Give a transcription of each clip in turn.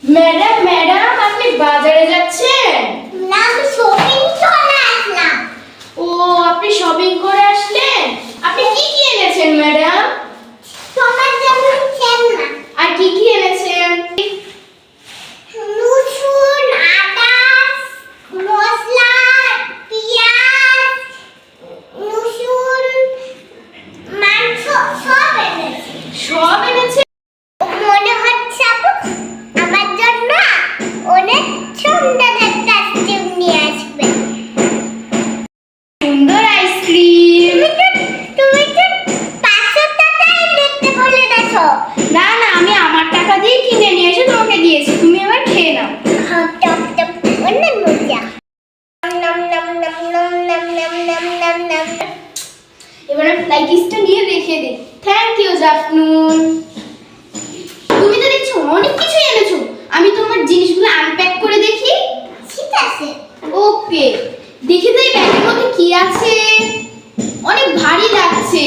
Madam madam আপনি বাজারে যাচ্ছেন? না, আমি শপিং চলে আসলাম। ও, আপনি শপিং করে আসলেন? আপনি কি কি এনেছেন ম্যাডাম? তোমার জন্য চেন না। আর কি কি এনেছেন? রসুন, আদা, মশলা, পেঁয়াজ, রসুন, মাংস সব এনেছি। সব এনেছেন? মনে হচ্ছে আপু আমার জন্য অনেক সুন্দর একটা আইসক্রিম নিয়ে আসবে। সুন্দর আইসক্রিম। তুমি তো 500 টাকায় দেখতে বলে দেখো। না না, আমি আমার টাকা দিয়ে কিনে নিয়ে এসে তোমাকে দিয়েছি, তুমি এবার খেয়ে নাও। টপ টপ অনেক মজা। নাম নাম নাম নাম নাম নাম নাম নাম নাম। এবার আমি ফ্লাই কিসটা নিয়ে রেখে দিই। থ্যাংক ইউ জাফনুন। তুমি তো দেখছো অনেক কিছু এনেছো। আমি তোমার জিনিসগুলো আনপ্যাক করে দেখি। ঠিক আছে। ওকে, দেখি তো এই ব্যাগের মধ্যে কি আছে। অনেক ভারী লাগছে।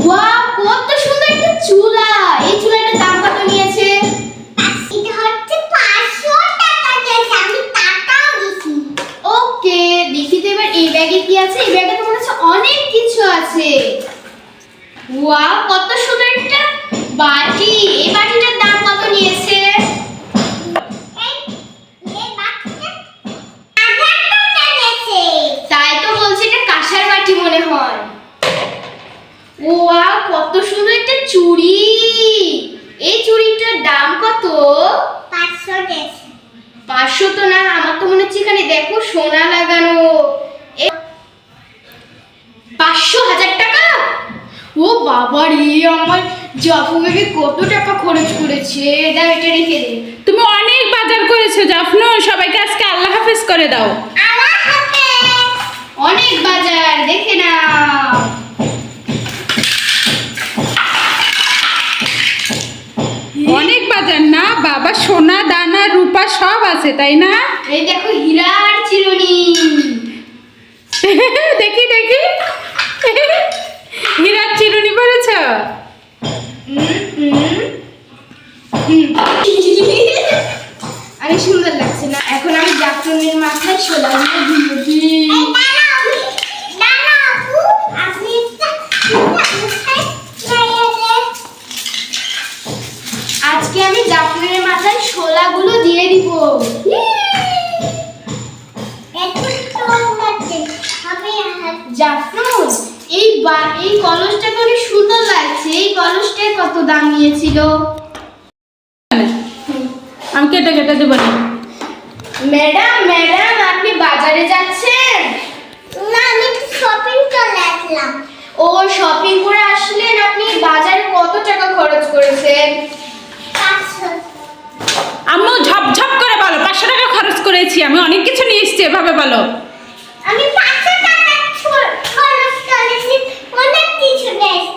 ওয়াও, কত সুন্দর একটা চুলা। এই চুলাটার দাম কত নিয়েছে? এটা হচ্ছে 500 টাকা দিয়েছে, আমি টাকাও দিছি। ওকে, দেখি তো এবার এই ব্যাগে কি আছে। এই ব্যাগে তো মনে হচ্ছে অনেক কিছু আছে। ওয়াও, কত সুন্দর একটা বাটি। এই বাটিটার দাম কত নিয়েছে? এই বাটিটা 1000 টাকা দিয়েছে। তাই তো বলছি, এটা কাঁসার বাটি মনে হয়। ওয়াও, কত সুন্দর একটা চুড়ি। এই চুড়িটার দাম কত? 500 দিয়েছে। 500 তো না, আমার তো মনে হচ্ছে এখানে দেখো সোনা লাগানো। 500,000 টাকা। ও বাবা রে, আমার জাফু বেবি কত টাকা খরচ করেছে। দাও, এটা রেখে দে। তুমি অনেক বাজার করেছো জাফনু, সবাইকে আজকে আল্লাহ হাফেজ করে দাও। আল্লাহ হাফেজ। অনেক বাজার, দেখে নাও। অনেক বাজার না বাবা, সোনা দানা রূপা সব আছে তাই না? এই দেখো হীরার চিরুনি। দেখি দেখি, হীরার চিরুনি পড়েছ? অনেক সুন্দর লাগছে না? এখন আমি জাফরানের মাথায় শোলাগুলো দিয়ে দিই। এই দাঁড়াও আপু, আপনি একটা মুঠাই মাইরে দে। আজকে আমি জাফরানের মাথায় শোলাগুলো দিয়ে দিব। একটু টোল মারতে হবে। জাফরুন, এই কলসটাকে অনেক সুন্দর লাগছে। এই কলসটার কত দাম নিয়েছিল? আমি কেটে কেটে দেবো না। ম্যাডাম ম্যাডাম আপনি বাজারে যাচ্ছেন? না, আমি শপিং চলে আসলাম। ও, শপিং করে আসলেন। আপনি বাজারে কত টাকা খরচ করেছেন? 500। আম্মু ঝপঝপ করে বলো, 500 টাকা খরচ করেছি, আমি অনেক কিছু নিয়ে এসেছি, এভাবে বলো। আমি 500 টাকা খরচ করেছি, অনেক কিছু নিয়েছি।